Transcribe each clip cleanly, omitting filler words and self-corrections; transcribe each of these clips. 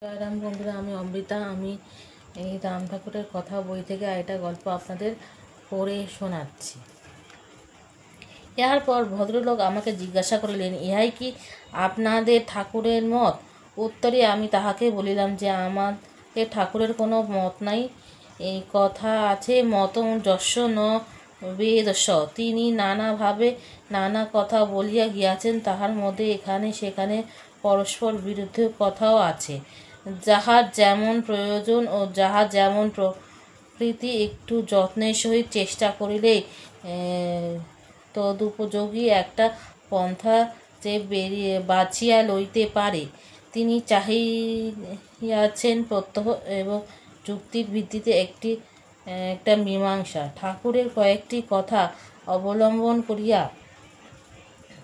জয়রাম বন্ধুরা, আমি অমৃতা। আমি এই রাম ঠাকুরের কথা বই থেকে একটা গল্প আপনাদের পড়ে শোনাচ্ছি। এরপর ভদ্রলোক আমাকে জিজ্ঞাসা করিলেন, ইহাই কি আপনাদের ঠাকুরের মত? উত্তরে আমি তাহাকে বলিলাম যে আমাদের ঠাকুরের কোনো মত নাই। এই কথা আছে, মতং যস্য ন বেদস্য। তিনি নানাভাবে নানা কথা বলিয়া গিয়াছেন, তাহার মধ্যে এখানে সেখানে পরস্পর বিরুদ্ধ কথাও আছে। যাহার যেমন প্রয়োজন ও যাহার যেমন প্রকৃতি একটু যত্নের সহিত চেষ্টা করিলেই তদুপযোগী একটা পন্থা যে বাছিয়া লইতে পারে। তিনি চাহিয়াছেন প্রত্যহ এবং যুক্তির ভিত্তিতে একটা মীমাংসা। ঠাকুরের কয়েকটি কথা অবলম্বন করিয়া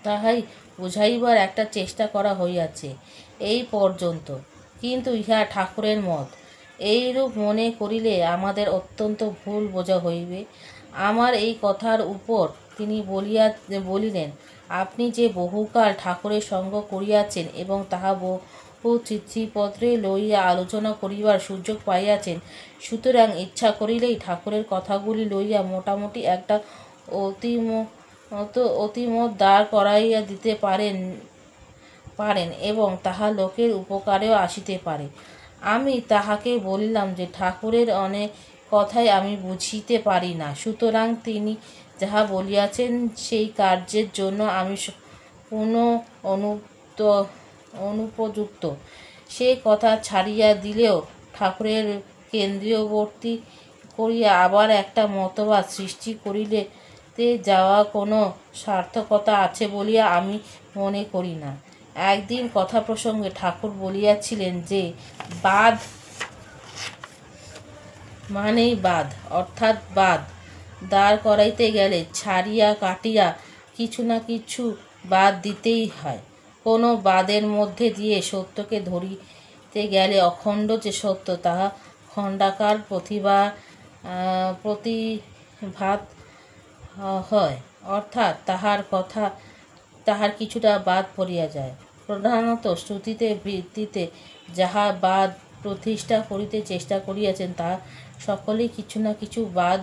তাহাই বুঝাইবার একটা চেষ্টা করা হইয়াছে এই পর্যন্ত, কিন্তু ইহা ঠাকুরের মত। এইরূপ মনে করিলে আমাদের অত্যন্ত ভুল বোঝা হইবে। আমার এই কথার উপর তিনি বলিলেন, আপনি যে বহুকাল ঠাকুরের সঙ্গ করিয়াছেন এবং তাহা বহু চিঠিপত্রে লইয়া আলোচনা করিবার সুযোগ পাইয়াছেন, সুতরাং ইচ্ছা করিলেই ঠাকুরের কথাগুলি লইয়া মোটামুটি একটা অতিমত দাঁড় করাইয়া দিতে পারেন এবং তাহা লোকের উপকারেও আসিতে পারে। আমি তাহাকে বলিলাম যে ঠাকুরের অনেক কথাই আমি বুঝিতে পারি না, সুতরাং তিনি যাহা বলিয়াছেন সেই কার্যের জন্য আমি পূর্ণ অনুপযুক্ত। সে কথা ছাড়িয়া দিলেও ঠাকুরের কেন্দ্রীয়বর্তী করিয়া আবার একটা মতবাদ সৃষ্টি করিতে যাওয়া কোনো সার্থকতা আছে বলিয়া আমি মনে করি না। একদিন কথা প্রসঙ্গে ঠাকুর বলিয়াছিলেন যে বাদ মানেই বাদ, অর্থাৎ বাদ দাঁড় করাইতে গেলে ছাড়িয়া কাটিয়া কিছু না কিছু বাদ দিতেই হয়। কোনো বাদের মধ্যে দিয়ে সত্যকে ধরিতে গেলে অখণ্ড যে সত্য, তাহা খণ্ডাকার প্রতিভাত হয়, অর্থাৎ তাহার কিছুটা বাদ পড়িয়া যায়। প্রধানত শ্রুতিতে ভিত্তিতে যাহা বাদ প্রতিষ্ঠা করিতে চেষ্টা করিয়াছেন, তাহা সকলেই কিছু না কিছু বাদ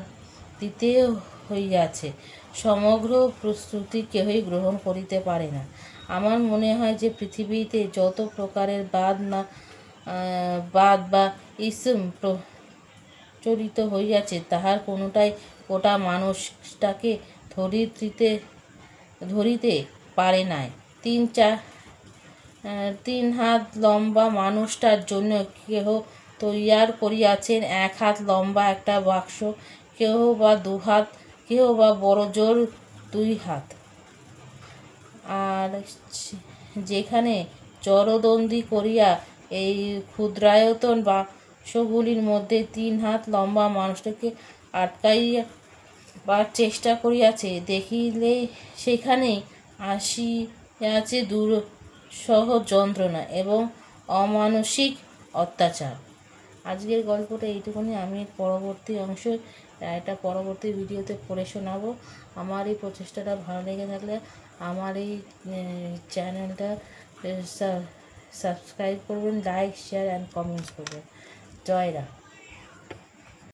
দিতে হইয়াছে। সমগ্র শ্রুতি কেহই গ্রহণ করিতে পারে না। আমার মনে হয় যে পৃথিবীতে যত প্রকারের বাদ বা ইসম প্রচলিত হইয়াছে, তাহার কোনোটাই গোটা মানুষটাকে ধরিতে পারে নাই। 3 হাত লম্বা মানুষটার জন্য কেহ তৈয়ার করিয়াছেন 1 হাত লম্বা একটা বাক্স, কেহ বা 2 হাত, কেহ বা বড় জোর 2 হাত। আর যেখানে জড়দন্ডি করিয়া এই ক্ষুদ্রায়তন বাক্সগুলির মধ্যে 3 হাত লম্বা মানুষটাকে আটকাইবার চেষ্টা করিয়াছে, দেখিলেই সেখানেই আসিয়াছে দুঃসহ যন্ত্রণা এবং অমানসিক অত্যাচার। আজকের গল্পটা এইটুকুনি। আমি পরবর্তী অংশ এটা পরবর্তী ভিডিওতে পড়ে শোনাবো। আমার এই প্রচেষ্টাটা ভালো লেগে থাকলে আমার এই চ্যানেলটা সাবস্ক্রাইব করবেন, লাইক, শেয়ার অ্যান্ড কমেন্টস করবেন। জয় রাম।